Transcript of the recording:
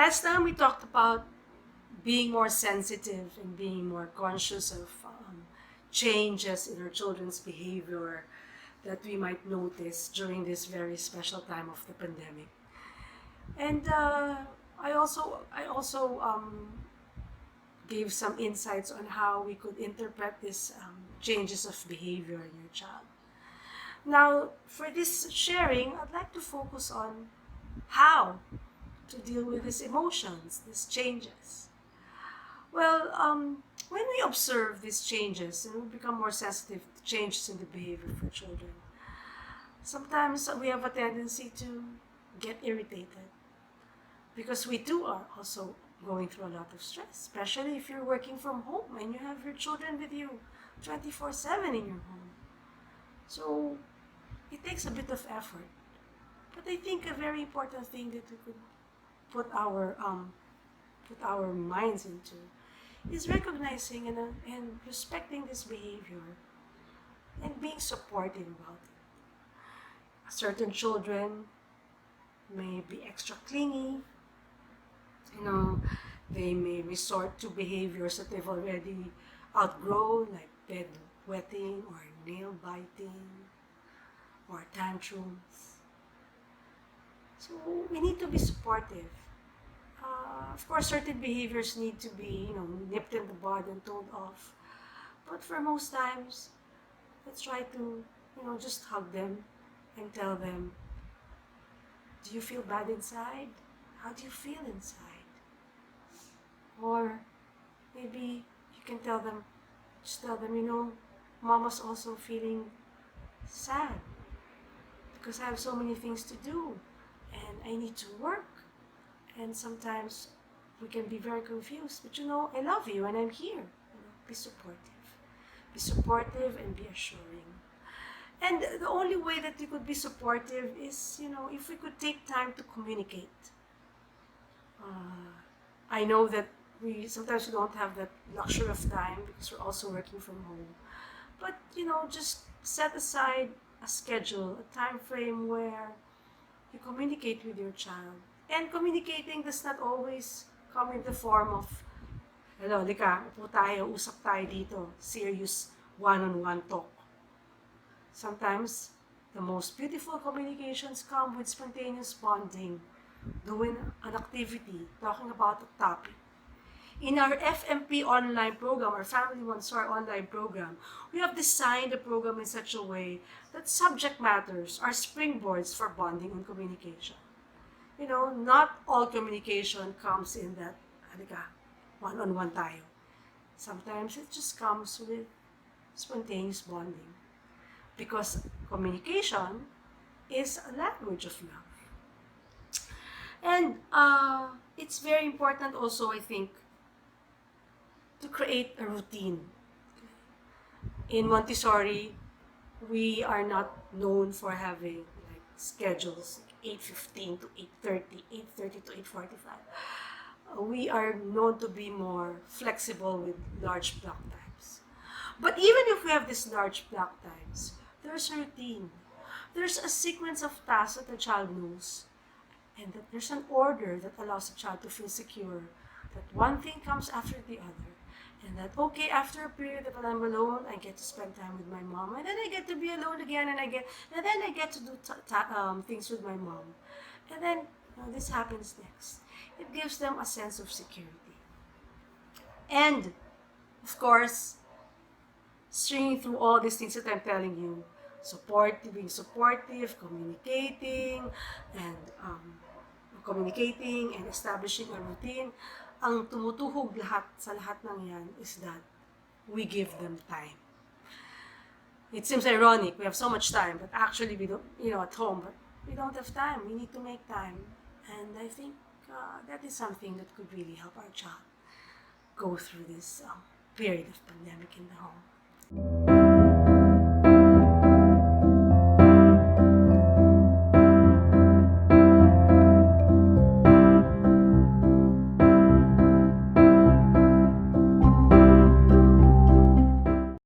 Last time we talked about being more sensitive and being more conscious of changes in our children's behavior that we might notice during this very special time of the pandemic. And I also gave some insights on how we could interpret these changes of behavior in your child. Now, for this sharing, I'd like to focus on how to deal with these emotions, these changes. Well, when we observe these changes and we become more sensitive to changes in the behavior for children, sometimes we have a tendency to get irritated because we too are also going through a lot of stress, especially if you're working from home and you have your children with you 24/7 in your home. So it takes a bit of effort. But I think a very important thing that we could put our minds into is recognizing and respecting this behavior and being supportive about it. Certain children may be extra clingy, you know, they may resort to behaviors that they've already outgrown, like bed wetting or nail biting or tantrums. So we need to be supportive. Of course, certain behaviors need to be, nipped in the bud and told off. But for most times, let's try to, just hug them and tell them, do you feel bad inside? How do you feel inside? Or maybe you can just tell them, Mama's also feeling sad because I have so many things to do and I need to work. And sometimes we can be very confused, but I love you and I'm here. Be supportive. Be supportive and be assuring. And the only way that we could be supportive is, if we could take time to communicate. I know that we sometimes don't have that luxury of time because we're also working from home. But, just set aside a schedule, a time frame where you communicate with your child. And communicating does not always come in the form of, hello, lika, upo tayo, usap tayo dito, serious one-on-one talk. Sometimes, the most beautiful communications come with spontaneous bonding, doing an activity, talking about a topic. In our FMP online program, our Family One Star online program, we have designed the program in such a way that subject matters are springboards for bonding and communication. Not all communication comes in that, halika, one-on-one tayo. Sometimes it just comes with spontaneous bonding. Because communication is a language of love. And it's very important also, I think, to create a routine. In Montessori, we are not known for having schedules, 8:15 to 8:30, 8:30 to 8:45. We are known to be more flexible with large block times. But even if we have these large block times, there's a routine. There's a sequence of tasks that the child knows, and that there's an order that allows the child to feel secure, that one thing comes after the other. And that, okay, after a period that when I'm alone, I get to spend time with my mom. And then I get to be alone again, and then I get to do things with my mom. And then this happens next. It gives them a sense of security. And, of course, stringing through all these things that I'm telling you, being supportive, communicating and establishing a routine, ang tumutuhog sa lahat ng yan is that we give them time. It seems ironic, we have so much time, but actually we don't, at home, but we don't have time. We need to make time. And I think that is something that could really help our child go through this period of pandemic in the home.